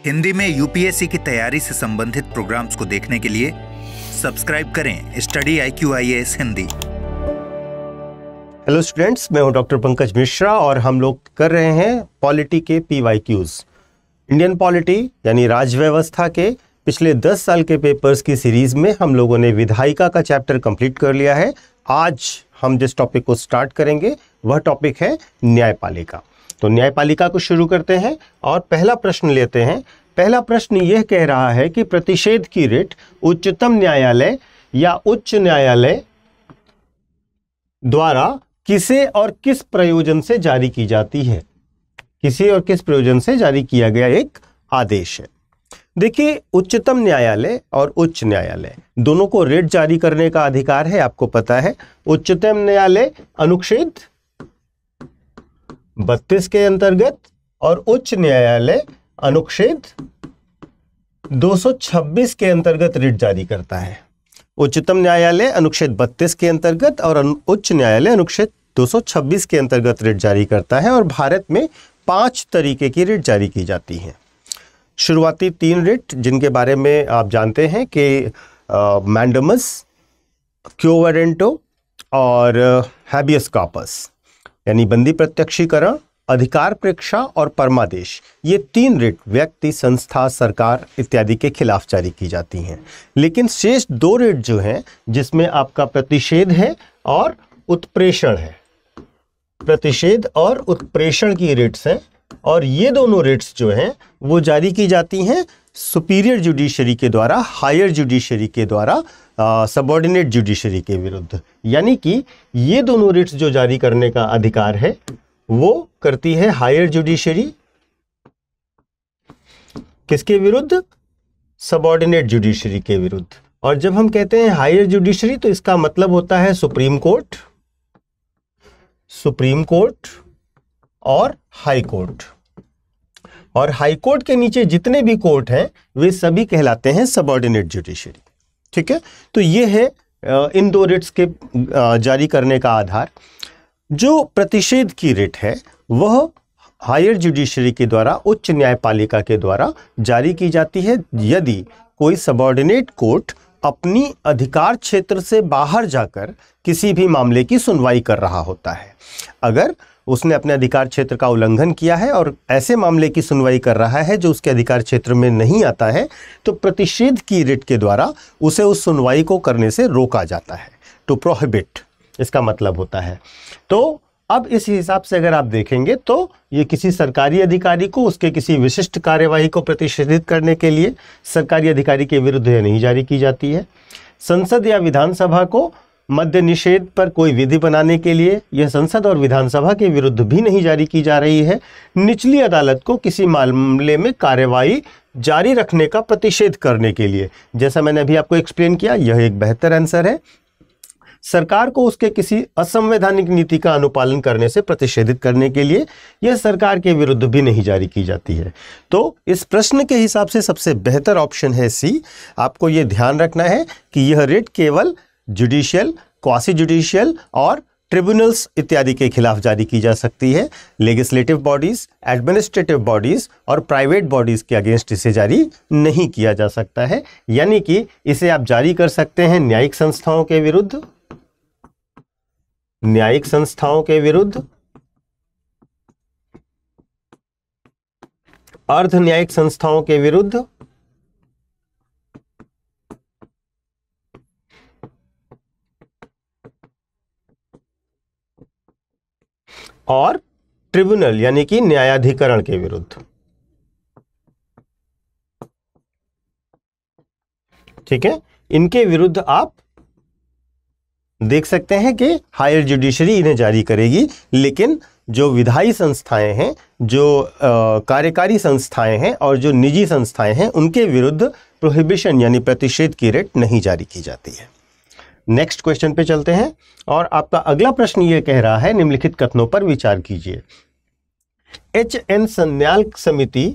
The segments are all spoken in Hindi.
हिंदी में यूपीएससी की तैयारी से संबंधित प्रोग्राम्स को देखने के लिए सब्सक्राइब करें study IQIAS Hindi. Hello students, मैं हूं डॉक्टर पंकज मिश्रा और हम लोग कर रहे हैं पॉलिटी के PYQs। इंडियन पॉलिटी यानी राज्य व्यवस्था के पिछले 10 साल के पेपर्स की सीरीज में हम लोगों ने विधायिका का चैप्टर कंप्लीट कर लिया है। आज हम जिस टॉपिक को स्टार्ट करेंगे वह टॉपिक है न्यायपालिका। तो न्यायपालिका को शुरू करते हैं और पहला प्रश्न लेते हैं। पहला प्रश्न यह कह रहा है कि प्रतिषेध की रिट उच्चतम न्यायालय या उच्च न्यायालय द्वारा किसे और किस प्रयोजन से जारी की जाती है। किसी और किस प्रयोजन से जारी किया गया एक आदेश है। देखिए, उच्चतम न्यायालय और उच्च न्यायालय दोनों को रिट जारी करने का अधिकार है। आपको पता है उच्चतम न्यायालय अनुच्छेद 32 के अंतर्गत और उच्च न्यायालय अनुच्छेद 226 के अंतर्गत रिट जारी करता है। उच्चतम न्यायालय अनुच्छेद 32 के अंतर्गत और उच्च न्यायालय अनुच्छेद 226 के अंतर्गत रिट जारी करता है और भारत में 5 तरीके की रिट जारी की जाती हैं। शुरुआती 3 रिट जिनके बारे में आप जानते हैं कि मैंडमस, क्यो वारंटो और हैबियस कॉर्पस यानी बंदी प्रत्यक्षीकरण, अधिकार प्रेक्षा और परमादेश। ये 3 रिट व्यक्ति, संस्था, सरकार इत्यादि के खिलाफ जारी की जाती हैं। लेकिन शेष 2 रिट जो हैं जिसमें आपका प्रतिषेध है और उत्प्रेषण है, प्रतिषेध और उत्प्रेषण की रिट्स हैं और ये दोनों रिट्स जो हैं वो जारी की जाती हैं सुपीरियर जुडिशरी के द्वारा, हायर जुडिशरी के द्वारा, सबऑर्डिनेट जुडिशरी के विरुद्ध। यानी कि ये दोनों रिट्स जो जारी करने का अधिकार है वो करती है हायर जुडिशरी। किसके विरुद्ध? सबऑर्डिनेट जुडिशरी के विरुद्ध। और जब हम कहते हैं हायर जुडिशरी तो इसका मतलब होता है सुप्रीम कोर्ट, सुप्रीम कोर्ट और हाई कोर्ट। और हाई कोर्ट के नीचे जितने भी कोर्ट हैं वे सभी कहलाते हैं सबऑर्डिनेट जुडिशरी। ठीक है, तो ये है इन 2 रिट्स के जारी करने का आधार। जो प्रतिषेध की रिट है वह हायर जुडिशरी के द्वारा, उच्च न्यायपालिका के द्वारा जारी की जाती है यदि कोई सबऑर्डिनेट कोर्ट अपनी अधिकार क्षेत्र से बाहर जाकर किसी भी मामले की सुनवाई कर रहा होता है। अगर उसने अपने अधिकार क्षेत्र का उल्लंघन किया है और ऐसे मामले की सुनवाई कर रहा है जो उसके अधिकार क्षेत्र में नहीं आता है तो प्रतिषेध की रिट के द्वारा उसे उस सुनवाई को करने से रोका जाता है। टू प्रोहिबिट इसका मतलब होता है। तो अब इस हिसाब से अगर आप देखेंगे तो ये किसी सरकारी अधिकारी को उसके किसी विशिष्ट कार्यवाही को प्रतिषेधित करने के लिए सरकारी अधिकारी के विरुद्ध यह नहीं जारी की जाती है। संसद या विधानसभा को मद्य निषेध पर कोई विधि बनाने के लिए यह संसद और विधानसभा के विरुद्ध भी नहीं जारी की जा रही है। निचली अदालत को किसी मामले में कार्यवाही जारी रखने का प्रतिषेध करने के लिए, जैसा मैंने अभी आपको एक्सप्लेन किया, यह एक बेहतर आंसर है। सरकार को उसके किसी असंवैधानिक नीति का अनुपालन करने से प्रतिषेधित करने के लिए यह सरकार के विरुद्ध भी नहीं जारी की जाती है। तो इस प्रश्न के हिसाब से सबसे बेहतर ऑप्शन है सी। आपको यह ध्यान रखना है कि यह रिट केवल जुडिशियल, क्वासी जुडिशियल और ट्रिब्यूनल्स इत्यादि के खिलाफ जारी की जा सकती है। लेजिस्लेटिव बॉडीज, एडमिनिस्ट्रेटिव बॉडीज और प्राइवेट बॉडीज के अगेंस्ट इसे जारी नहीं किया जा सकता है। यानी कि इसे आप जारी कर सकते हैं न्यायिक संस्थाओं के विरुद्ध, न्यायिक संस्थाओं के विरुद्ध, अर्ध न्यायिक संस्थाओं के विरुद्ध और ट्रिब्यूनल यानी कि न्यायाधिकरण के विरुद्ध। ठीक है, इनके विरुद्ध आप देख सकते हैं कि हायर जुडिशरी इन्हें जारी करेगी। लेकिन जो विधायी संस्थाएं हैं, जो कार्यकारी संस्थाएं हैं और जो निजी संस्थाएं हैं उनके विरुद्ध प्रोहिबिशन यानी प्रतिषेध की रिट नहीं जारी की जाती है। नेक्स्ट क्वेश्चन पे चलते हैं और आपका अगला प्रश्न ये कह रहा है, निम्नलिखित कथनों पर विचार कीजिए। HN सन्याल समिति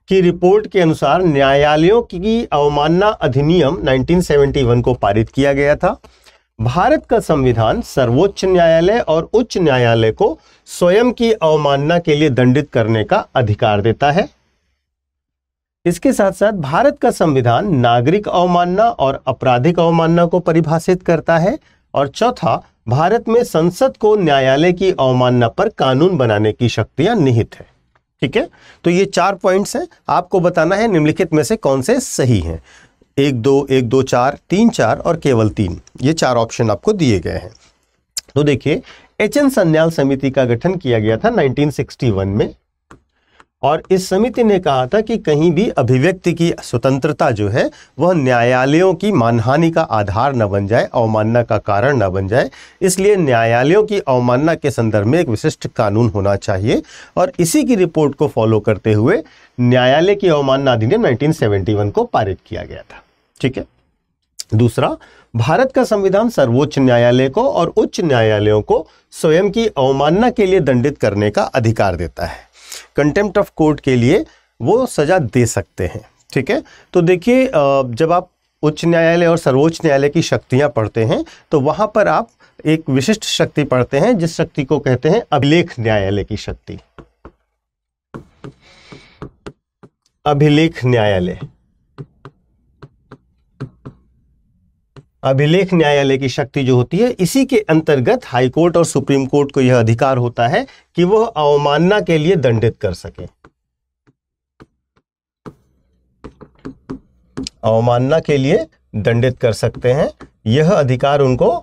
की रिपोर्ट के अनुसार न्यायालयों की अवमानना अधिनियम 1971 को पारित किया गया था। भारत का संविधान सर्वोच्च न्यायालय और उच्च न्यायालय को स्वयं की अवमानना के लिए दंडित करने का अधिकार देता है। इसके साथ साथ भारत का संविधान नागरिक अवमानना और आपराधिक अवमानना को परिभाषित करता है। और चौथा, भारत में संसद को न्यायालय की अवमानना पर कानून बनाने की शक्तियां निहित है। ठीक है, तो ये 4 पॉइंट्स हैं, आपको बताना है निम्नलिखित में से कौन से सही हैं। 1 2 1 2 4 3 4 और केवल 3, ये 4 ऑप्शन आपको दिए गए हैं। तो देखिए, एच.एन. सन्याल समिति का गठन किया गया था 1961 में, और इस समिति ने कहा था कि कहीं भी अभिव्यक्ति की स्वतंत्रता जो है वह न्यायालयों की मानहानि का आधार न बन जाए, अवमानना का कारण न बन जाए, इसलिए न्यायालयों की अवमानना के संदर्भ में एक विशिष्ट कानून होना चाहिए। और इसी की रिपोर्ट को फॉलो करते हुए न्यायालय की अवमानना अधिनियम 1971 को पारित किया गया था। ठीक है। दूसरा, भारत का संविधान सर्वोच्च न्यायालय को और उच्च न्यायालयों को स्वयं की अवमानना के लिए दंडित करने का अधिकार देता है। कंटेम्प्ट ऑफ कोर्ट के लिए वो सजा दे सकते हैं। ठीक है, तो देखिए, जब आप उच्च न्यायालय और सर्वोच्च न्यायालय की शक्तियां पढ़ते हैं तो वहां पर आप एक विशिष्ट शक्ति पढ़ते हैं जिस शक्ति को कहते हैं अभिलेख न्यायालय की शक्ति। अभिलेख न्यायालय, अभिलेख न्यायालय की शक्ति जो होती है, इसी के अंतर्गत हाई कोर्ट और सुप्रीम कोर्ट को यह अधिकार होता है कि वह अवमानना के लिए दंडित कर सके। अवमानना के लिए दंडित कर सकते हैं, यह अधिकार उनको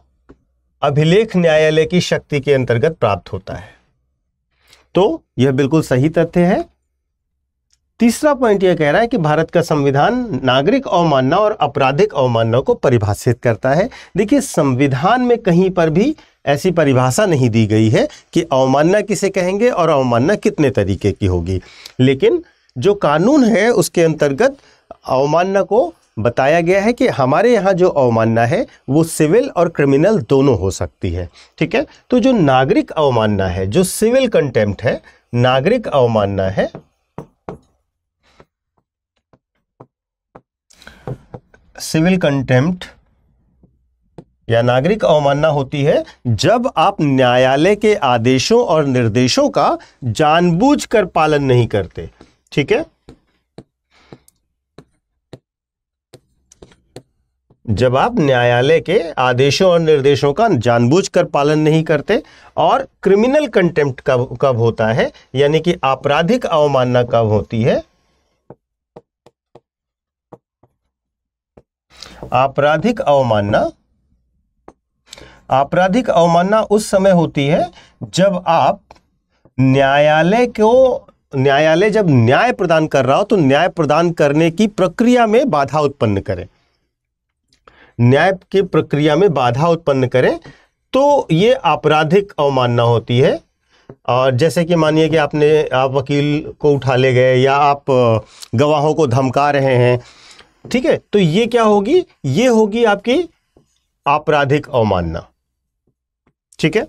अभिलेख न्यायालय की शक्ति के अंतर्गत प्राप्त होता है। तो यह बिल्कुल सही तथ्य है। तीसरा पॉइंट यह कह रहा है कि भारत का संविधान नागरिक अवमानना और आपराधिक अवमानना को परिभाषित करता है। देखिए, संविधान में कहीं पर भी ऐसी परिभाषा नहीं दी गई है कि अवमानना किसे कहेंगे और अवमानना कितने तरीके की होगी, लेकिन जो कानून है उसके अंतर्गत अवमानना को बताया गया है कि हमारे यहाँ जो अवमानना है वो सिविल और क्रिमिनल दोनों हो सकती है। ठीक है, तो जो नागरिक अवमानना है, जो सिविल कंटेम्प्ट है, नागरिक अवमानना है, सिविल कंटेम्प्ट या नागरिक अवमानना होती है जब आप न्यायालय के आदेशों और निर्देशों का जानबूझकर पालन नहीं करते। ठीक है, जब आप न्यायालय के आदेशों और निर्देशों का जानबूझकर पालन नहीं करते। और क्रिमिनल कंटेम्प्ट कब होता है, यानी कि आपराधिक अवमानना कब होती है? आपराधिक अवमानना उस समय होती है जब आप न्यायालय जब न्याय प्रदान कर रहा हो तो न्याय प्रदान करने की प्रक्रिया में बाधा उत्पन्न करें, न्याय की प्रक्रिया में बाधा उत्पन्न करें, तो ये आपराधिक अवमानना होती है। और जैसे कि मानिए कि आप वकील को उठा ले गए या आप गवाहों को धमका रहे हैं। ठीक है, तो ये क्या होगी? ये होगी आपकी आपराधिक अवमानना। ठीक है,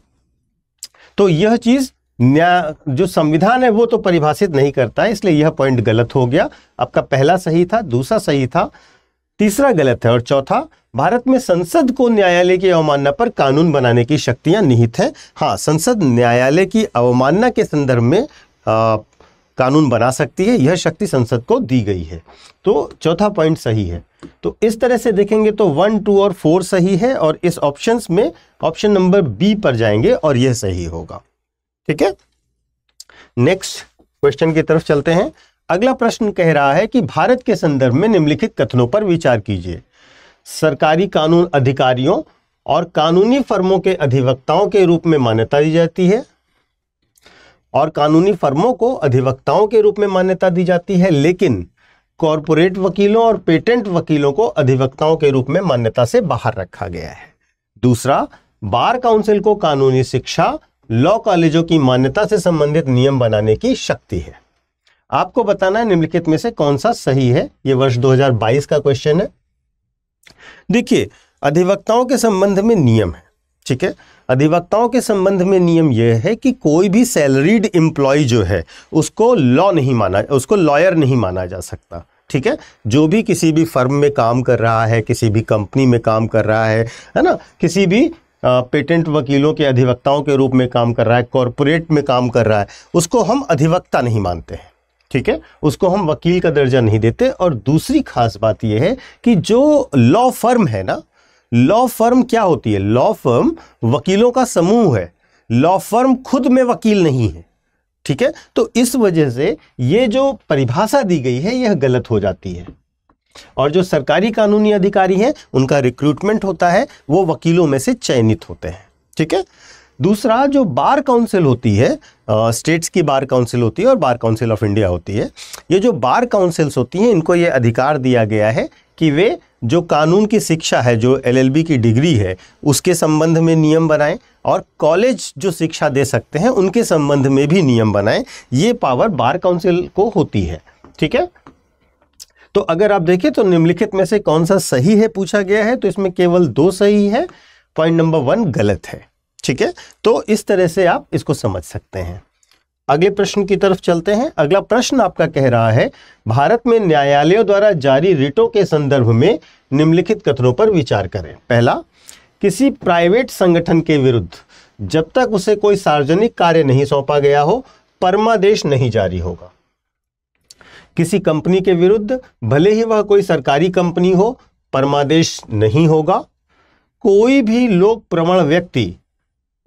तो यह चीज जो संविधान है वो तो परिभाषित नहीं करता है, इसलिए यह पॉइंट गलत हो गया। आपका पहला सही था, दूसरा सही था, तीसरा गलत है। और चौथा, भारत में संसद को न्यायालय की अवमानना पर कानून बनाने की शक्तियां निहित हैं। हाँ, संसद न्यायालय की अवमानना के संदर्भ में कानून बना सकती है, यह शक्ति संसद को दी गई है। तो चौथा पॉइंट सही है। तो इस तरह से देखेंगे तो 1, 2 और 4 सही है, और इस ऑप्शंस में ऑप्शन नंबर बी पर जाएंगे और यह सही होगा। ठीक है, नेक्स्ट क्वेश्चन की तरफ चलते हैं। अगला प्रश्न कह रहा है कि भारत के संदर्भ में निम्नलिखित कथनों पर विचार कीजिए। सरकारी कानून अधिकारियों और कानूनी फर्मों के अधिवक्ताओं के रूप में मान्यता दी जाती है, और कानूनी फर्मों को अधिवक्ताओं के रूप में मान्यता दी जाती है, लेकिन कॉरपोरेट वकीलों और पेटेंट वकीलों को अधिवक्ताओं के रूप में मान्यता से बाहर रखा गया है। दूसरा, बार काउंसिल को कानूनी शिक्षा, लॉ कॉलेजों की मान्यता से संबंधित नियम बनाने की शक्ति है। आपको बताना है निम्नलिखित में से कौन सा सही है। यह वर्ष 2022 का क्वेश्चन है। देखिए, अधिवक्ताओं के संबंध में नियम है। ठीक है, अधिवक्ताओं के संबंध में नियम यह है कि कोई भी सैलरीड एम्प्लॉय जो है उसको लॉयर नहीं माना जा सकता। ठीक है, जो भी किसी भी फर्म में काम कर रहा है, किसी भी कंपनी में काम कर रहा है ना, किसी भी पेटेंट वकीलों के अधिवक्ताओं के रूप में काम कर रहा है, कॉरपोरेट में काम कर रहा है, उसको हम अधिवक्ता नहीं मानते हैं। ठीक है, उसको हम वकील का दर्जा नहीं देते। और दूसरी खास बात यह है कि जो लॉ फर्म है ना, लॉ फर्म क्या होती है? लॉ फर्म वकीलों का समूह है, लॉ फर्म खुद में वकील नहीं है। ठीक है, तो इस वजह से ये जो परिभाषा दी गई है यह गलत हो जाती है। और जो सरकारी कानूनी अधिकारी हैं उनका रिक्रूटमेंट होता है, वो वकीलों में से चयनित होते हैं। ठीक है, दूसरा जो बार काउंसिल होती है, स्टेट्स की बार काउंसिल होती है और बार काउंसिल ऑफ इंडिया होती है। ये जो बार काउंसिल्स होती हैं इनको ये अधिकार दिया गया है कि वे जो कानून की शिक्षा है, जो LLB की डिग्री है, उसके संबंध में नियम बनाएं और कॉलेज जो शिक्षा दे सकते हैं उनके संबंध में भी नियम बनाएं। ये पावर बार काउंसिल को होती है। ठीक है, तो अगर आप देखें तो निम्नलिखित में से कौन सा सही है पूछा गया है, तो इसमें केवल 2 सही है, पॉइंट नंबर 1 गलत है। ठीक है, तो इस तरह से आप इसको समझ सकते हैं। अगले प्रश्न की तरफ चलते हैं। अगला प्रश्न आपका कह रहा है, भारत में न्यायालयों द्वारा जारी रिटों के संदर्भ में निम्नलिखित कथनों पर विचार करें। पहला, किसी प्राइवेट संगठन के विरुद्ध जब तक उसे कोई सार्वजनिक कार्य नहीं सौंपा गया हो परमादेश नहीं जारी होगा। किसी कंपनी के विरुद्ध भले ही वह कोई सरकारी कंपनी हो परमादेश नहीं होगा। कोई भी लोक प्रवण व्यक्ति,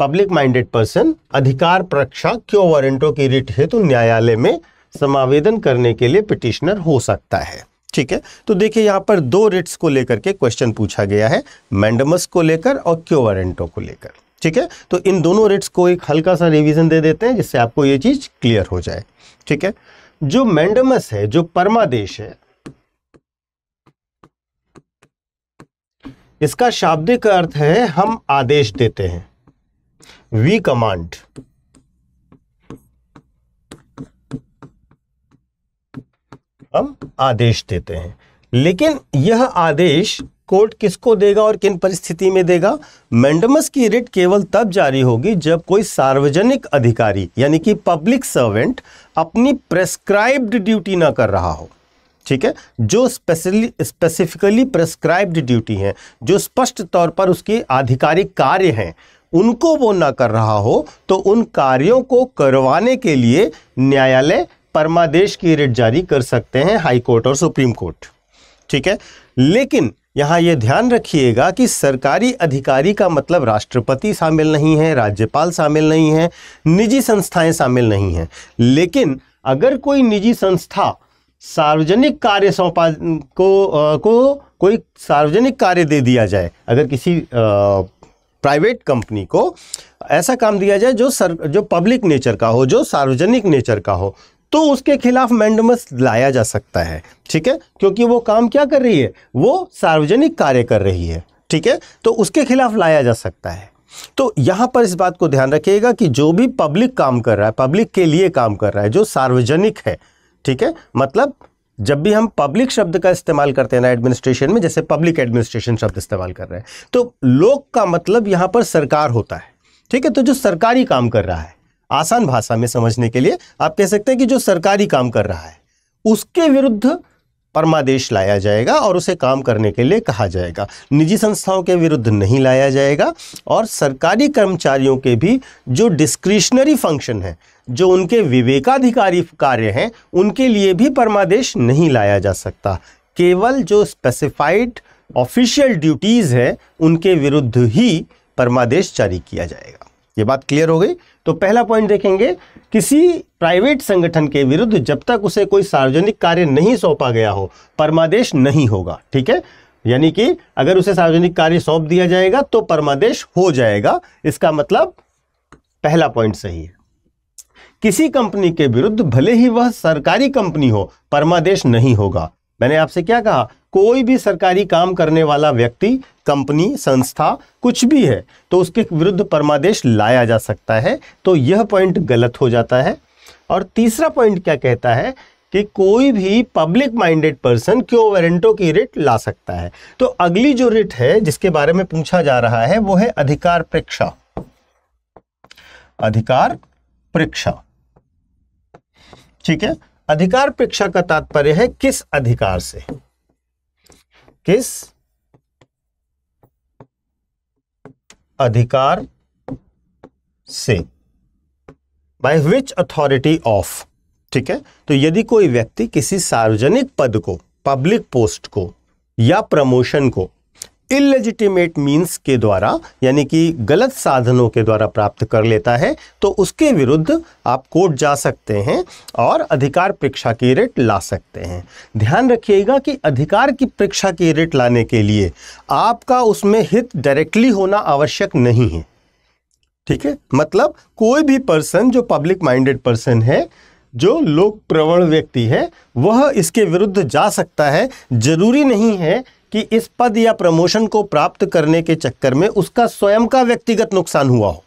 पब्लिक माइंडेड पर्सन, अधिकार परीक्षा क्यों वारंटों की रिट हेतु न्यायालय में समावेदन करने के लिए पिटिशनर हो सकता है। ठीक है, तो देखिए यहां पर 2 रिट्स को लेकर के क्वेश्चन पूछा गया है, मैंडमस को लेकर और क्यों वारंटों को लेकर। ठीक है, तो इन दोनों रिट्स को एक हल्का सा रिवीजन दे देते हैं जिससे आपको ये चीज क्लियर हो जाए। ठीक है, जो मैंडमस है, जो परमादेश है, इसका शाब्दिक अर्थ है हम आदेश देते हैं, वी कमांड। हम आदेश देते हैं, लेकिन यह आदेश कोर्ट किसको देगा और किन परिस्थिति में देगा? मैंडमस की रिट केवल तब जारी होगी जब कोई सार्वजनिक अधिकारी यानी कि पब्लिक सर्वेंट अपनी प्रेस्क्राइब्ड ड्यूटी ना कर रहा हो। ठीक है, जो स्पेसिफिकली प्रेस्क्राइब्ड ड्यूटी है, जो स्पष्ट तौर पर उसके आधिकारिक कार्य हैं, उनको वो ना कर रहा हो, तो उन कार्यों को करवाने के लिए न्यायालय परमादेश की रिट जारी कर सकते हैं, हाई कोर्ट और सुप्रीम कोर्ट। ठीक है, लेकिन यहां यह ध्यान रखिएगा कि सरकारी अधिकारी का मतलब राष्ट्रपति शामिल नहीं है, राज्यपाल शामिल नहीं है, निजी संस्थाएं शामिल नहीं हैं। लेकिन अगर कोई निजी संस्था सार्वजनिक कार्य सौंपा को कोई सार्वजनिक कार्य दे दिया जाए, अगर किसी प्राइवेट कंपनी को ऐसा काम दिया जाए जो पब्लिक नेचर का हो, जो सार्वजनिक नेचर का हो, तो उसके खिलाफ मैंडमस लाया जा सकता है। ठीक है, क्योंकि वो काम क्या कर रही है? वो सार्वजनिक कार्य कर रही है। ठीक है, तो उसके खिलाफ लाया जा सकता है। तो यहां पर इस बात को ध्यान रखिएगा कि जो भी पब्लिक काम कर रहा है, पब्लिक के लिए काम कर रहा है, जो सार्वजनिक है, ठीक है, मतलब जब भी हम पब्लिक शब्द का इस्तेमाल करते हैं ना एडमिनिस्ट्रेशन में, जैसे पब्लिक एडमिनिस्ट्रेशन शब्द इस्तेमाल कर रहे हैं, तो लोक का मतलब यहां पर सरकार होता है। ठीक है, तो जो सरकारी काम कर रहा है, आसान भाषा में समझने के लिए आप कह सकते हैं कि जो सरकारी काम कर रहा है उसके विरुद्ध परमादेश लाया जाएगा और उसे काम करने के लिए कहा जाएगा। निजी संस्थाओं के विरुद्ध नहीं लाया जाएगा। और सरकारी कर्मचारियों के भी जो डिस्क्रिशनरी फंक्शन है, जो उनके विवेकाधिकारी कार्य हैं, उनके लिए भी परमादेश नहीं लाया जा सकता। केवल जो स्पेसिफाइड ऑफिशियल ड्यूटीज है उनके विरुद्ध ही परमादेश जारी किया जाएगा। ये बात क्लियर हो गई। तो पहला पॉइंट देखेंगे, किसी प्राइवेट संगठन के विरुद्ध जब तक उसे कोई सार्वजनिक कार्य नहीं सौंपा गया हो परमादेश नहीं होगा। ठीक है, यानी कि अगर उसे सार्वजनिक कार्य सौंप दिया जाएगा तो परमादेश हो जाएगा। इसका मतलब पहला पॉइंट सही है। किसी कंपनी के विरुद्ध भले ही वह सरकारी कंपनी हो परमादेश नहीं होगा। मैंने आपसे क्या कहा? कोई भी सरकारी काम करने वाला व्यक्ति, कंपनी, संस्था कुछ भी है तो उसके विरुद्ध परमादेश लाया जा सकता है। तो यह पॉइंट गलत हो जाता है। और तीसरा पॉइंट क्या कहता है कि कोई भी पब्लिक माइंडेड पर्सन क्यों वारंटों की रिट ला सकता है। तो अगली जो रिट है जिसके बारे में पूछा जा रहा है वो है अधिकार परीक्षा। अधिकार परीक्षा, ठीक है। अधिकार परीक्षा का तात्पर्य है किस अधिकार से, किस अधिकार से, बाय विच अथॉरिटी ऑफ, ठीक है। तो यदि कोई व्यक्ति किसी सार्वजनिक पद को, पब्लिक पोस्ट को या प्रमोशन को इलेजिटिमेट मीन्स के द्वारा यानी कि गलत साधनों के द्वारा प्राप्त कर लेता है तो उसके विरुद्ध आप कोर्ट जा सकते हैं और अधिकार परीक्षा की रिट ला सकते हैं। ध्यान रखिएगा कि अधिकार की परीक्षा की रिट लाने के लिए आपका उसमें हित डायरेक्टली होना आवश्यक नहीं है। ठीक है, मतलब कोई भी पर्सन जो पब्लिक माइंडेड पर्सन है, जो लोक प्रवण व्यक्ति है, वह इसके विरुद्ध जा सकता है। जरूरी नहीं है कि इस पद या प्रमोशन को प्राप्त करने के चक्कर में उसका स्वयं का व्यक्तिगत नुकसान हुआ हो।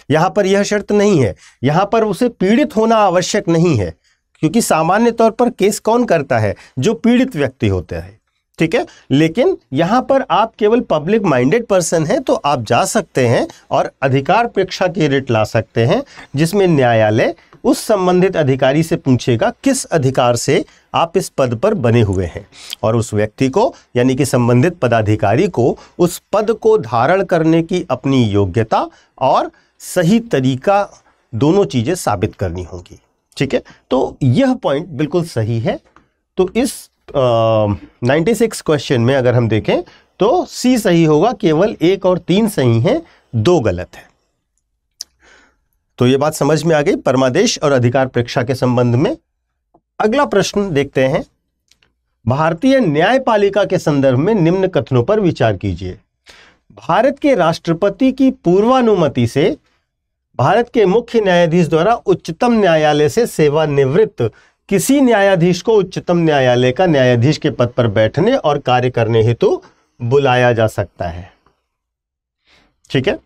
यहां पर यह शर्त नहीं है, यहां पर उसे पीड़ित होना आवश्यक नहीं है, क्योंकि सामान्य तौर पर केस कौन करता है? जो पीड़ित व्यक्ति होते हैं। ठीक है, लेकिन यहां पर आप केवल पब्लिक माइंडेड पर्सन हैं तो आप जा सकते हैं और अधिकार परीक्षा की रिट ला सकते हैं, जिसमें न्यायालय उस संबंधित अधिकारी से पूछेगा किस अधिकार से आप इस पद पर बने हुए हैं, और उस व्यक्ति को यानी कि संबंधित पदाधिकारी को उस पद को धारण करने की अपनी योग्यता और सही तरीका दोनों चीजें साबित करनी होगी। ठीक है, तो यह पॉइंट बिल्कुल सही है। तो इस 96 क्वेश्चन में अगर हम देखें तो सी सही होगा, केवल 1 और 3 सही हैं, 2 गलत है। तो ये बात समझ में आ गई परमादेश और अधिकार परीक्षा के संबंध में। अगला प्रश्न देखते हैं। भारतीय न्यायपालिका के संदर्भ में निम्न कथनों पर विचार कीजिए। भारत के राष्ट्रपति की पूर्वानुमति से भारत के मुख्य न्यायाधीश द्वारा उच्चतम न्यायालय से सेवानिवृत्त किसी न्यायाधीश को उच्चतम न्यायालय का न्यायाधीश के पद पर बैठने और कार्य करने हेतु बुलाया जा सकता है। ठीक है।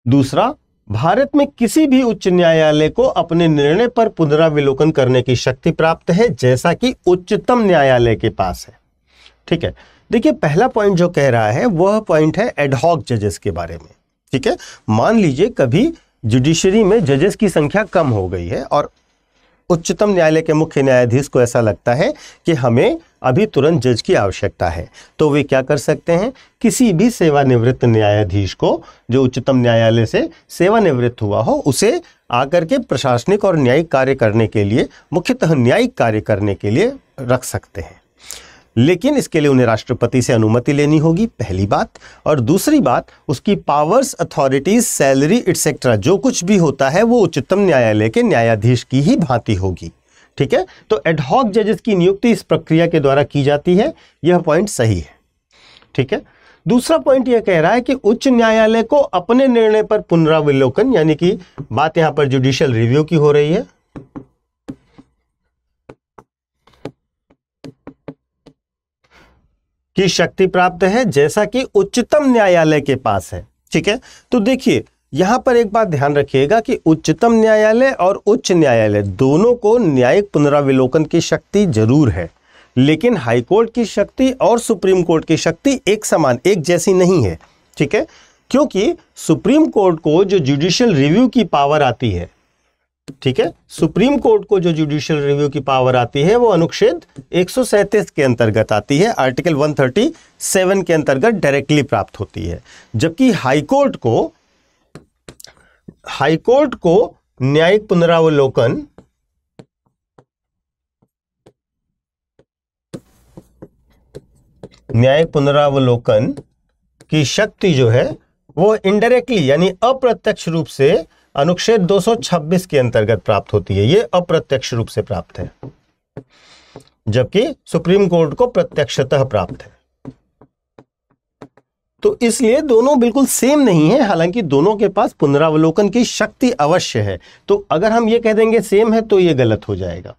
दूसरा, भारत में किसी भी उच्च न्यायालय को अपने निर्णय पर पुनराविलोकन करने की शक्ति प्राप्त है, जैसा कि उच्चतम न्यायालय के पास है। ठीक है, देखिए पहला पॉइंट जो कह रहा है वह पॉइंट है एडहॉक जजेस के बारे में। ठीक है, मान लीजिए कभी जुडिशरी में जजेस की संख्या कम हो गई है और उच्चतम न्यायालय के मुख्य न्यायाधीश को ऐसा लगता है कि हमें अभी तुरंत जज की आवश्यकता है, तो वे क्या कर सकते हैं? किसी भी सेवानिवृत्त न्यायाधीश को जो उच्चतम न्यायालय से सेवानिवृत्त हुआ हो, उसे आकर के प्रशासनिक और न्यायिक कार्य करने के लिए, मुख्यतः न्यायिक कार्य करने के लिए रख सकते हैं। लेकिन इसके लिए उन्हें राष्ट्रपति से अनुमति लेनी होगी, पहली बात। और दूसरी बात, उसकी पावर्स, अथॉरिटीज, सैलरी एटसेट्रा जो कुछ भी होता है वो उच्चतम न्यायालय के न्यायाधीश की ही भांति होगी। ठीक है, तो एडहॉक जजेस की नियुक्ति इस प्रक्रिया के द्वारा की जाती है, यह पॉइंट सही है। ठीक है, दूसरा पॉइंट यह कह रहा है कि उच्च न्यायालय को अपने निर्णय पर पुनराविलोकन, यानी कि बात यहां पर जुडिशियल रिव्यू की हो रही है, की शक्ति प्राप्त है, जैसा कि उच्चतम न्यायालय के पास है। ठीक है, तो देखिए यहां पर एक बात ध्यान रखिएगा कि उच्चतम न्यायालय और उच्च न्यायालय दोनों को न्यायिक पुनराविलोकन की शक्ति जरूर है, लेकिन हाईकोर्ट की शक्ति और सुप्रीम कोर्ट की शक्ति एक समान, एक जैसी नहीं है। ठीक है, क्योंकि सुप्रीम कोर्ट को जो जुडिशियल रिव्यू की पावर आती है, ठीक है, सुप्रीम कोर्ट को जो जुडिशियल रिव्यू की पावर आती है वो अनुच्छेद 137 के अंतर्गत आती है, आर्टिकल 137 के अंतर्गत डायरेक्टली प्राप्त होती है। जबकि हाईकोर्ट को न्यायिक पुनरावलोकन की शक्ति जो है वो इनडायरेक्टली यानी अप्रत्यक्ष रूप से अनुच्छेद 226 के अंतर्गत प्राप्त होती है। ये अप्रत्यक्ष रूप से प्राप्त है, जबकि सुप्रीम कोर्ट को प्रत्यक्षतः प्राप्त है। तो इसलिए दोनों बिल्कुल सेम नहीं है, हालांकि दोनों के पास पुनरावलोकन की शक्ति अवश्य है। तो अगर हम ये कह देंगे सेम है तो ये गलत हो जाएगा।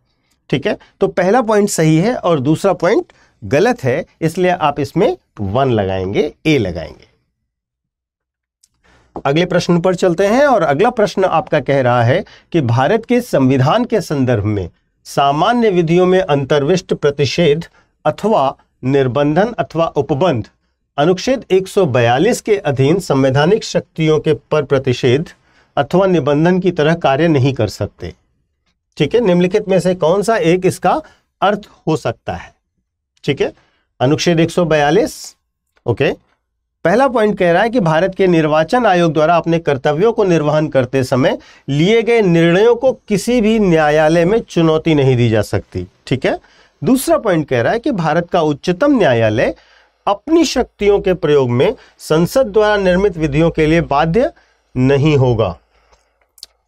ठीक है, तो पहला पॉइंट सही है और दूसरा पॉइंट गलत है, इसलिए आप इसमें 1 लगाएंगे, ए लगाएंगे। अगले प्रश्न पर चलते हैं और अगला प्रश्न आपका कह रहा है कि भारत के संविधान के संदर्भ में सामान्य विधियों में अंतर्विष्ट प्रतिषेध अथवा निर्बंधन अथवा उपबंध अनुच्छेद 142 के अधीन संवैधानिक शक्तियों के पर प्रतिषेध अथवा निबंधन की तरह कार्य नहीं कर सकते। ठीक है, निम्नलिखित में से कौन सा एक इसका अर्थ हो सकता है? ठीक है, अनुच्छेद 142, ओके, पहला पॉइंट कह रहा है कि भारत के निर्वाचन आयोग द्वारा अपने कर्तव्यों को निर्वहन करते समय लिए गए निर्णयों को किसी भी न्यायालय में चुनौती नहीं दी जा सकती। ठीक है। दूसरा पॉइंट कह रहा है कि भारत का उच्चतम न्यायालय अपनी शक्तियों के प्रयोग में संसद द्वारा निर्मित विधियों के लिए बाध्य नहीं होगा।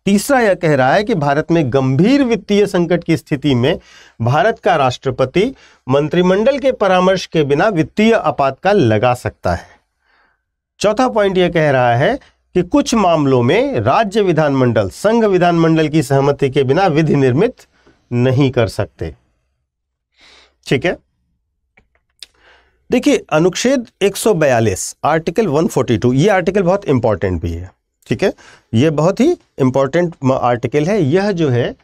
तीसरा यह कह रहा है कि भारत में गंभीर वित्तीय संकट की स्थिति में भारत का राष्ट्रपति मंत्रिमंडल के परामर्श के बिना वित्तीय आपातकाल लगा सकता है। चौथा पॉइंट यह कह रहा है कि कुछ मामलों में राज्य विधानमंडल संघ विधानमंडल की सहमति के बिना विधि निर्मित नहीं कर सकते। ठीक है। देखिए, अनुच्छेद 142 आर्टिकल 142, ये आर्टिकल बहुत इंपॉर्टेंट भी है। ठीक है, ये बहुत ही इंपॉर्टेंट आर्टिकल है। यह जो है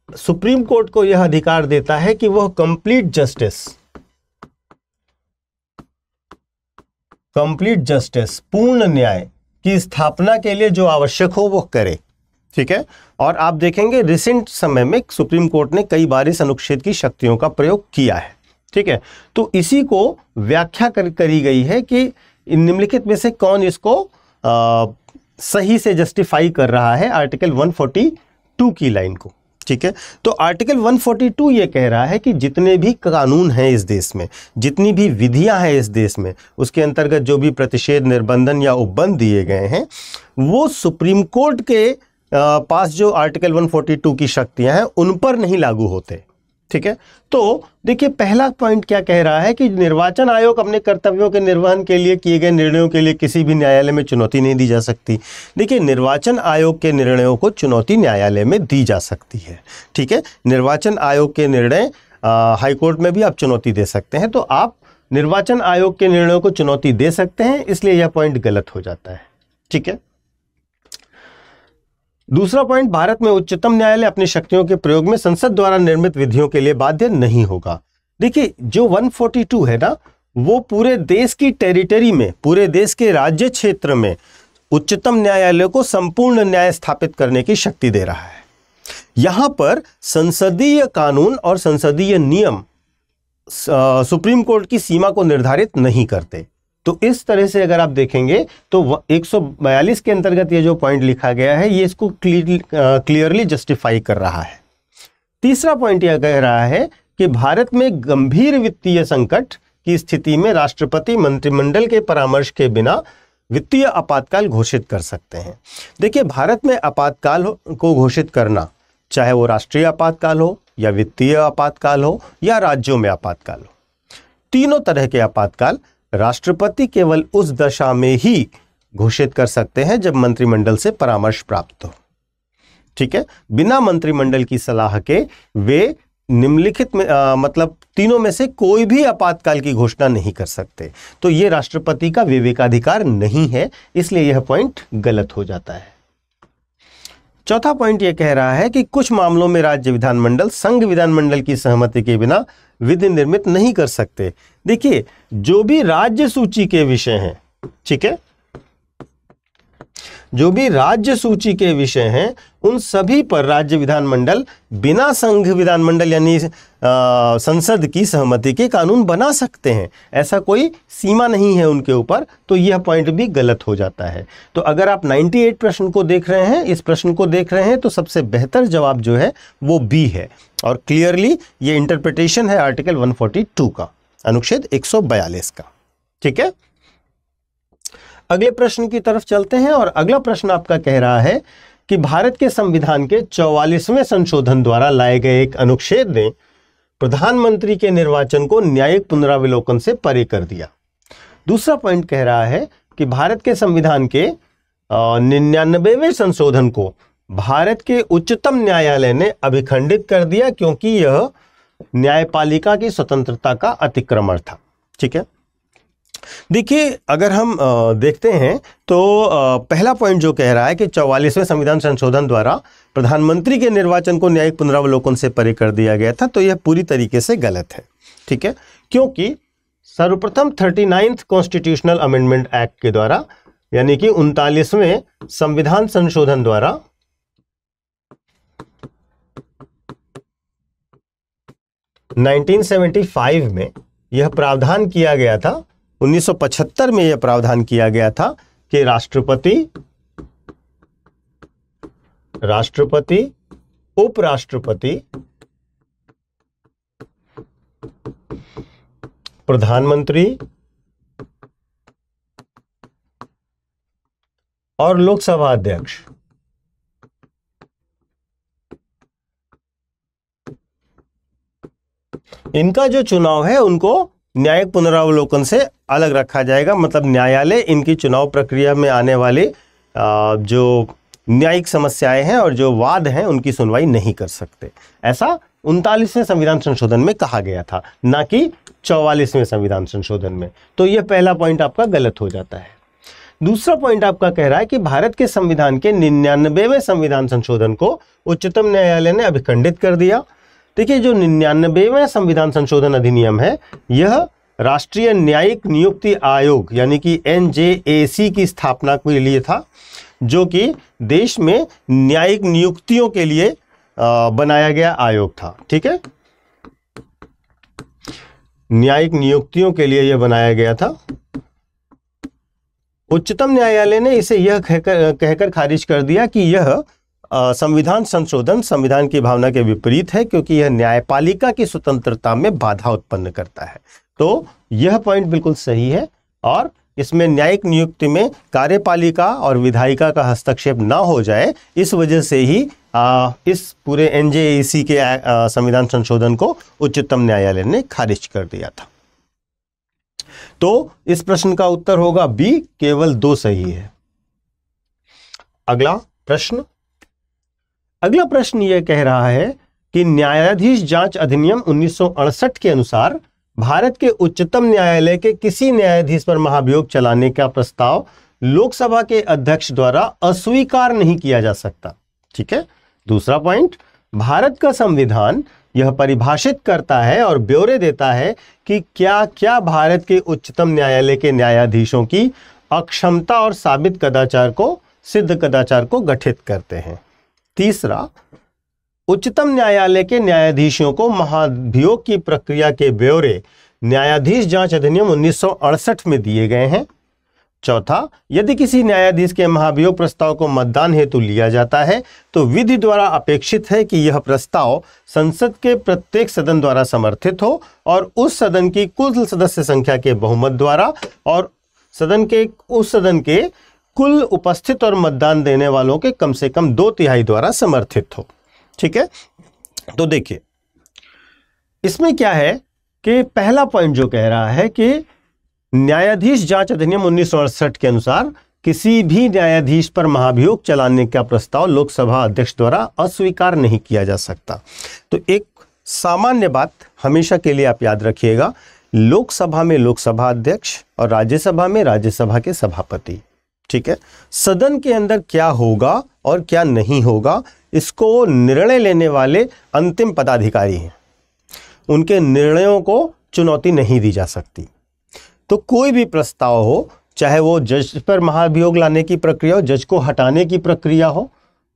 सुप्रीम कोर्ट को यह अधिकार देता है कि वह कंप्लीट जस्टिस पूर्ण न्याय की स्थापना के लिए जो आवश्यक हो वो करे। ठीक है। और आप देखेंगे रिसेंट समय में सुप्रीम कोर्ट ने कई बार इस अनुच्छेद की शक्तियों का प्रयोग किया है। ठीक है। तो इसी को व्याख्या करी गई है कि निम्नलिखित में से कौन इसको सही से जस्टिफाई कर रहा है, आर्टिकल 142 की लाइन को। ठीक है। तो आर्टिकल 142 ये कह रहा है कि जितने भी कानून हैं इस देश में, जितनी भी विधियां हैं इस देश में, उसके अंतर्गत जो भी प्रतिषेध, निर्बंधन या उपबंध दिए गए हैं, वो सुप्रीम कोर्ट के पास जो आर्टिकल 142 की शक्तियां हैं उन पर नहीं लागू होते। ठीक है। तो देखिए, पहला पॉइंट क्या कह रहा है कि निर्वाचन आयोग अपने कर्तव्यों के निर्वहन के लिए किए गए निर्णयों के लिए किसी भी न्यायालय में चुनौती नहीं दी जा सकती। देखिए, निर्वाचन आयोग के निर्णयों को चुनौती न्यायालय में दी जा सकती है। ठीक है। निर्वाचन आयोग के निर्णय हाईकोर्ट में भी आप चुनौती दे सकते हैं। तो आप निर्वाचन आयोग के निर्णयों को चुनौती दे सकते हैं, इसलिए यह पॉइंट गलत हो जाता है। ठीक है। दूसरा पॉइंट, भारत में उच्चतम न्यायालय अपनी शक्तियों के प्रयोग में संसद द्वारा निर्मित विधियों के लिए बाध्य नहीं होगा। देखिए, जो 142 है ना, वो पूरे देश की टेरिटरी में, पूरे देश के राज्य क्षेत्र में उच्चतम न्यायालय को संपूर्ण न्याय स्थापित करने की शक्ति दे रहा है। यहां पर संसदीय कानून और संसदीय नियम सुप्रीम कोर्ट की सीमा को निर्धारित नहीं करते। तो इस तरह से अगर आप देखेंगे तो 142 के अंतर्गत ये जो पॉइंट लिखा गया है, ये इसको क्लियरली जस्टिफाई कर रहा है। तीसरा पॉइंट यह कह रहा है कि भारत में गंभीर वित्तीय संकट की स्थिति में राष्ट्रपति मंत्रिमंडल के परामर्श के बिना वित्तीय आपातकाल घोषित कर सकते हैं। देखिए, भारत में आपातकाल को घोषित करना, चाहे वो राष्ट्रीय आपातकाल हो या वित्तीय आपातकाल हो या राज्यों में आपातकाल हो, तीनों तरह के आपातकाल राष्ट्रपति केवल उस दशा में ही घोषित कर सकते हैं जब मंत्रिमंडल से परामर्श प्राप्त हो। ठीक है। बिना मंत्रिमंडल की सलाह के वे निम्नलिखित में मतलब तीनों में से कोई भी आपातकाल की घोषणा नहीं कर सकते। तो ये राष्ट्रपति का विवेकाधिकार नहीं है, इसलिए यह पॉइंट गलत हो जाता है। चौथा पॉइंट यह कह रहा है कि कुछ मामलों में राज्य विधानमंडल संघ विधानमंडल की सहमति के बिना विधि निर्मित नहीं कर सकते। देखिए, जो भी राज्य सूची के विषय हैं, ठीक है, जो भी राज्य सूची के विषय हैं, उन सभी पर राज्य विधानमंडल बिना संघ विधानमंडल यानी संसद की सहमति के कानून बना सकते हैं। ऐसा कोई सीमा नहीं है उनके ऊपर। तो यह पॉइंट भी गलत हो जाता है। तो अगर आप 98 प्रश्न को देख रहे हैं, इस प्रश्न को देख रहे हैं, तो सबसे बेहतर जवाब जो है वो बी है। और क्लियरली ये इंटरप्रिटेशन है आर्टिकल 142 का, अनुच्छेद 142 का। ठीक है। अगले प्रश्न की तरफ चलते हैं और अगला प्रश्न आपका कह रहा है कि भारत के संविधान के 44वें संशोधन द्वारा लाए गए एक अनुच्छेद ने प्रधानमंत्री के निर्वाचन को न्यायिक पुनरावलोकन से परे कर दिया। दूसरा पॉइंट कह रहा है कि भारत के संविधान के 99वें संशोधन को भारत के उच्चतम न्यायालय ने अभिखंडित कर दिया क्योंकि यह न्यायपालिका की स्वतंत्रता का अतिक्रमण था। ठीक है। देखिए, अगर हम देखते हैं तो पहला पॉइंट जो कह रहा है कि 44वें संविधान संशोधन द्वारा प्रधानमंत्री के निर्वाचन को न्यायिक पुनरावलोकन से परे कर दिया गया था, तो यह पूरी तरीके से गलत है। ठीक है। क्योंकि सर्वप्रथम 39th कॉन्स्टिट्यूशनल अमेंडमेंट एक्ट के द्वारा, यानी कि 39वें संविधान संशोधन द्वारा (1975) में यह प्रावधान किया गया था 1975 में यह प्रावधान किया गया था कि राष्ट्रपति, उपराष्ट्रपति, प्रधानमंत्री और लोकसभा अध्यक्ष इनका जो चुनाव है उनको न्यायिक पुनरावलोकन से अलग रखा जाएगा। मतलब न्यायालय इनकी चुनाव प्रक्रिया में आने वाले जो न्यायिक समस्याएं हैं और जो वाद हैं उनकी सुनवाई नहीं कर सकते। ऐसा 39वें संविधान संशोधन में कहा गया था, ना कि 44वें संविधान संशोधन में। तो यह पहला पॉइंट आपका गलत हो जाता है। दूसरा पॉइंट आपका कह रहा है कि भारत के संविधान के 99वें संविधान संशोधन को उच्चतम न्यायालय ने अभिखंडित कर दिया। देखिए, जो 99वें संविधान संशोधन अधिनियम है, यह राष्ट्रीय न्यायिक नियुक्ति आयोग यानी कि NJAC की स्थापना के लिए था, जो कि देश में न्यायिक नियुक्तियों के लिए बनाया गया आयोग था। ठीक है, न्यायिक नियुक्तियों के लिए यह बनाया गया था। उच्चतम न्यायालय ने इसे यह कहकर खारिज कर दिया कि यह संविधान संशोधन संविधान की भावना के विपरीत है, क्योंकि यह न्यायपालिका की स्वतंत्रता में बाधा उत्पन्न करता है। तो यह पॉइंट बिल्कुल सही है और इसमें न्यायिक नियुक्ति में कार्यपालिका और विधायिका का हस्तक्षेप ना हो जाए, इस वजह से ही इस पूरे NJAC के संविधान संशोधन को उच्चतम न्यायालय ने खारिज कर दिया था। तो इस प्रश्न का उत्तर होगा बी, केवल 2 सही है। अगला प्रश्न यह कह रहा है कि न्यायाधीश जांच अधिनियम 1968 के अनुसार भारत के उच्चतम न्यायालय के किसी न्यायाधीश पर महाभियोग चलाने का प्रस्ताव लोकसभा के अध्यक्ष द्वारा अस्वीकार नहीं किया जा सकता। ठीक है, दूसरा पॉइंट, भारत का संविधान यह परिभाषित करता है और ब्यौरे देता है कि क्या क्या भारत के उच्चतम न्यायालय के न्यायाधीशों की अक्षमता और साबित कदाचार को, सिद्ध कदाचार को गठित करते हैं। तीसरा, उच्चतम न्यायालय के न्यायाधीशों को महाभियोग की प्रक्रिया के ब्यौरे न्यायाधीश जांच अधिनियम 1968 में दिए गए हैं। चौथा, यदि किसी न्यायाधीश के महाभियोग प्रस्ताव को मतदान हेतु लिया जाता है तो विधि द्वारा अपेक्षित है कि यह प्रस्ताव संसद के प्रत्येक सदन द्वारा समर्थित हो और उस सदन की कुल सदस्य संख्या के बहुमत द्वारा और सदन के कुल उपस्थित और मतदान देने वालों के कम से कम 2/3 द्वारा समर्थित हो। ठीक है, तो देखिए इसमें क्या है कि पहला पॉइंट जो कह रहा है कि न्यायाधीश जांच अधिनियम 1968 के अनुसार किसी भी न्यायाधीश पर महाभियोग चलाने का प्रस्ताव लोकसभा अध्यक्ष द्वारा अस्वीकार नहीं किया जा सकता। तो एक सामान्य बात हमेशा के लिए आप याद रखिएगा, लोकसभा में लोकसभा अध्यक्ष और राज्यसभा में राज्यसभा के सभापति। ठीक है, सदन के अंदर क्या होगा और क्या नहीं होगा, इसको निर्णय लेने वाले अंतिम पदाधिकारी हैं, उनके निर्णयों को चुनौती नहीं दी जा सकती। तो कोई भी प्रस्ताव हो, चाहे वो जज पर महाभियोग लाने की प्रक्रिया हो, जज को हटाने की प्रक्रिया हो।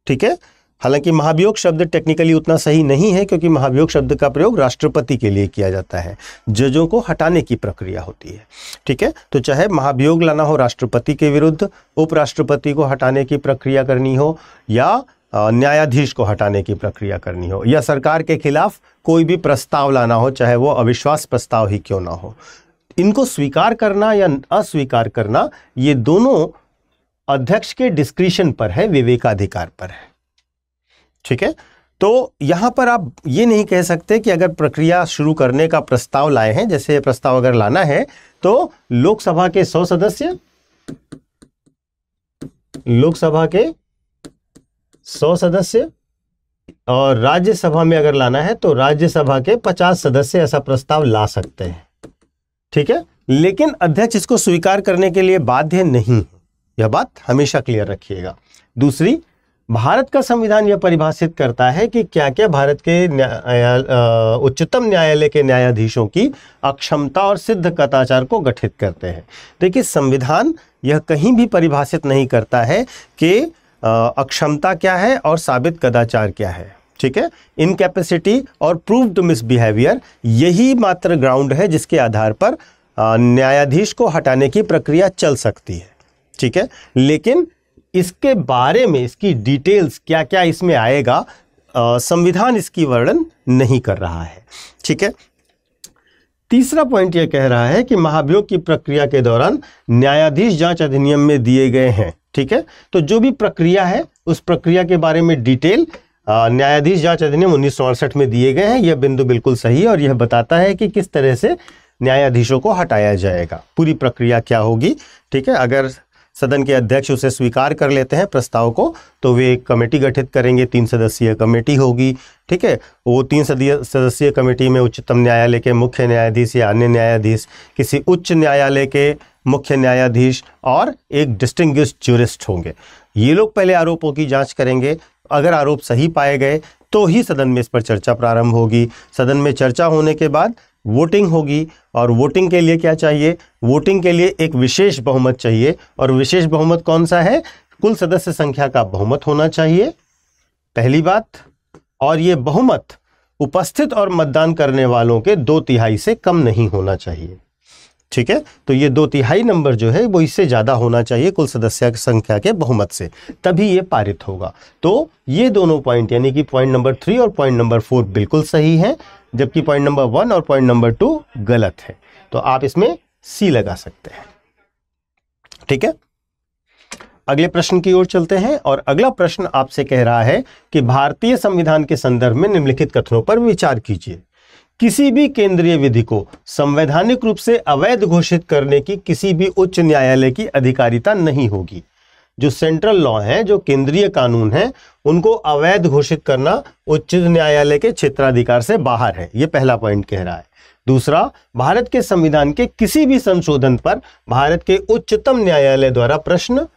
ठीक है, हालांकि महाभियोग शब्द टेक्निकली उतना सही नहीं है, क्योंकि महाभियोग शब्द का प्रयोग राष्ट्रपति के लिए किया जाता है, जजों को हटाने की प्रक्रिया होती है। ठीक है, तो चाहे महाभियोग लाना हो राष्ट्रपति के विरुद्ध, उपराष्ट्रपति को हटाने की प्रक्रिया करनी हो, या न्यायाधीश को हटाने की प्रक्रिया करनी हो, या सरकार के खिलाफ कोई भी प्रस्ताव लाना हो, चाहे वो अविश्वास प्रस्ताव ही क्यों ना हो, इनको स्वीकार करना या अस्वीकार करना, ये दोनों अध्यक्ष के डिस्क्रिशन पर है, विवेकाधिकार पर है। ठीक है, तो यहां पर आप ये नहीं कह सकते कि अगर प्रक्रिया शुरू करने का प्रस्ताव लाए हैं, जैसे प्रस्ताव अगर लाना है तो लोकसभा के 100 सदस्य, लोकसभा के 100 सदस्य, और राज्यसभा में अगर लाना है तो राज्यसभा के 50 सदस्य ऐसा प्रस्ताव ला सकते हैं। ठीक है, लेकिन अध्यक्ष इसको स्वीकार करने के लिए बाध्य नहीं, यह बात हमेशा क्लियर रखिएगा। दूसरी, भारत का संविधान यह परिभाषित करता है कि क्या क्या भारत के उच्चतम न्यायालय के न्यायाधीशों की अक्षमता और सिद्ध कदाचार को गठित करते हैं। देखिए, संविधान यह कहीं भी परिभाषित नहीं करता है कि अक्षमता क्या है और साबित कदाचार क्या है। ठीक है, इनकैपेसिटी और प्रूव्ड मिसबिहेवियर, यही मात्र ग्राउंड है जिसके आधार पर न्यायाधीश को हटाने की प्रक्रिया चल सकती है, ठीक है, लेकिन इसके बारे में, इसकी डिटेल्स क्या क्या इसमें आएगा, संविधान इसकी वर्णन नहीं कर रहा है, ठीक है। तीसरा पॉइंट यह कह रहा है कि महाभियोग की प्रक्रिया के दौरान न्यायाधीश जांच अधिनियम में दिए गए हैं, ठीक है। तो जो भी प्रक्रिया है उस प्रक्रिया के बारे में डिटेल न्यायाधीश जांच अधिनियम 1968 में दिए गए हैं। यह बिंदु बिल्कुल सही है और यह बताता है कि किस तरह से न्यायाधीशों को हटाया जाएगा, पूरी प्रक्रिया क्या होगी, ठीक है। अगर सदन के अध्यक्ष उसे स्वीकार कर लेते हैं प्रस्ताव को, तो वे एक कमेटी गठित करेंगे, 3 सदस्यीय कमेटी होगी, ठीक है। वो 3 सदस्यीय कमेटी में उच्चतम न्यायालय के मुख्य न्यायाधीश या अन्य न्यायाधीश, किसी उच्च न्यायालय के मुख्य न्यायाधीश और एक डिस्टिंग्विश्ड ज्यूरिस्ट होंगे। ये लोग पहले आरोपों की जांच करेंगे। अगर आरोप सही पाए गए तो ही सदन में इस पर चर्चा प्रारंभ होगी। सदन में चर्चा होने के बाद वोटिंग होगी, और वोटिंग के लिए क्या चाहिए, वोटिंग के लिए एक विशेष बहुमत चाहिए। और विशेष बहुमत कौन सा है, कुल सदस्य संख्या का बहुमत होना चाहिए, पहली बात। और ये बहुमत उपस्थित और मतदान करने वालों के 2/3 से कम नहीं होना चाहिए, ठीक है। तो ये 2/3 नंबर जो है वो इससे ज्यादा होना चाहिए कुल सदस्य संख्या के बहुमत से, तभी ये पारित होगा। तो ये दोनों पॉइंट यानी कि पॉइंट नंबर 3 और पॉइंट नंबर 4 बिल्कुल सही है, जबकि पॉइंट नंबर 1 और पॉइंट नंबर 2 गलत है। तो आप इसमें सी लगा सकते हैं, ठीक है। अगले प्रश्न की ओर चलते हैं और अगला प्रश्न आपसे कह रहा है कि भारतीय संविधान के संदर्भ में निम्नलिखित कथनों पर विचार कीजिए। किसी भी केंद्रीय विधि को संवैधानिक रूप से अवैध घोषित करने की किसी भी उच्च न्यायालय की अधिकारिता नहीं होगी। जो सेंट्रल लॉ है, जो केंद्रीय कानून है, उनको अवैध घोषित करना उच्च न्यायालय के क्षेत्राधिकार से बाहर है, यह पहला पॉइंट कह रहा है। दूसरा, भारत के संविधान के किसी भी संशोधन पर भारत के उच्चतम न्यायालय द्वारा प्रश्न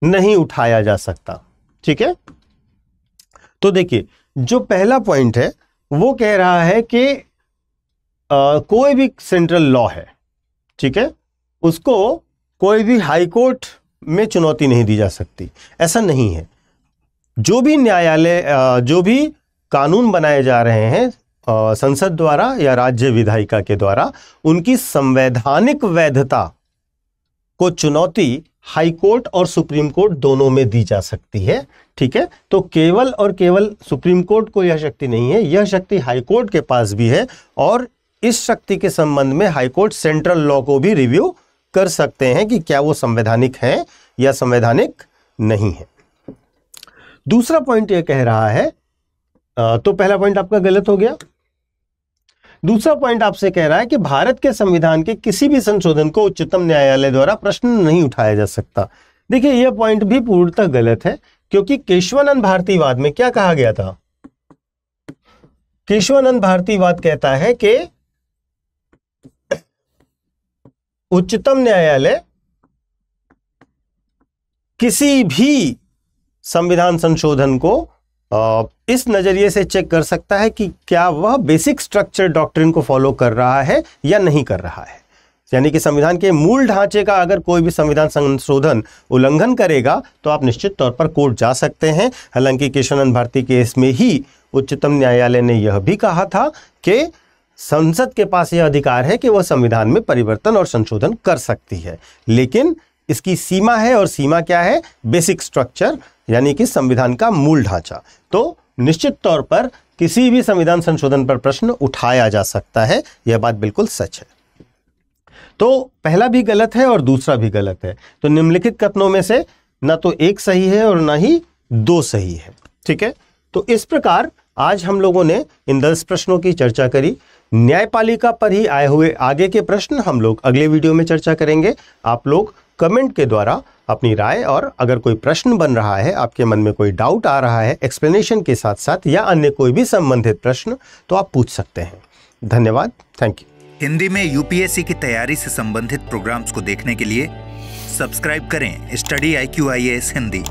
नहीं उठाया जा सकता, ठीक है। तो देखिए, जो पहला पॉइंट है वो कह रहा है कि कोई भी सेंट्रल लॉ है, ठीक है, उसको कोई भी हाई कोर्ट में चुनौती नहीं दी जा सकती। ऐसा नहीं है। जो भी न्यायालय, जो भी कानून बनाए जा रहे हैं संसद द्वारा या राज्य विधायिका के द्वारा, उनकी संवैधानिक वैधता को चुनौती हाई कोर्ट और सुप्रीम कोर्ट दोनों में दी जा सकती है, ठीक है। तो केवल और केवल सुप्रीम कोर्ट को यह शक्ति नहीं है, यह शक्ति हाई कोर्ट के पास भी है, और इस शक्ति के संबंध में हाई कोर्ट सेंट्रल लॉ को भी रिव्यू कर सकते हैं कि क्या वो संवैधानिक है या संवैधानिक नहीं है। दूसरा पॉइंट यह कह रहा है, तो पहला पॉइंट आपका गलत हो गया। दूसरा पॉइंट आपसे कह रहा है कि भारत के संविधान के किसी भी संशोधन को उच्चतम न्यायालय द्वारा प्रश्न नहीं उठाया जा सकता। देखिए, यह पॉइंट भी पूर्णतः गलत है, क्योंकि केशवानंद भारतीवाद में क्या कहा गया था। केशवानंद भारतीवाद कहता है कि उच्चतम न्यायालय किसी भी संविधान संशोधन को इस नजरिए से चेक कर सकता है कि क्या वह बेसिक स्ट्रक्चर डॉक्ट्रिन को फॉलो कर रहा है या नहीं कर रहा है। यानी कि संविधान के मूल ढांचे का अगर कोई भी संविधान संशोधन उल्लंघन करेगा तो आप निश्चित तौर पर कोर्ट जा सकते हैं। हालांकि केशवानंद भारती केस में ही उच्चतम न्यायालय ने यह भी कहा था कि संसद के पास यह अधिकार है कि वह संविधान में परिवर्तन और संशोधन कर सकती है, लेकिन इसकी सीमा है, और सीमा क्या है, बेसिक स्ट्रक्चर यानी कि संविधान का मूल ढांचा। तो निश्चित तौर पर किसी भी संविधान संशोधन पर प्रश्न उठाया जा सकता है, यह बात बिल्कुल सच है। तो पहला भी गलत है और दूसरा भी गलत है। तो निम्नलिखित कथनों में से ना तो एक सही है और ना ही 2 सही है, ठीक है। तो इस प्रकार आज हम लोगों ने इन 10 प्रश्नों की चर्चा करी। न्यायपालिका पर ही आए हुए आगे के प्रश्न हम लोग अगले वीडियो में चर्चा करेंगे। आप लोग कमेंट के द्वारा अपनी राय, और अगर कोई प्रश्न बन रहा है, आपके मन में कोई डाउट आ रहा है एक्सप्लेनेशन के साथ साथ, या अन्य कोई भी संबंधित प्रश्न, तो आप पूछ सकते हैं। धन्यवाद, थैंक यू। हिंदी में यूपीएससी की तैयारी से संबंधित प्रोग्राम्स को देखने के लिए सब्सक्राइब करें स्टडी IQ IAS हिंदी।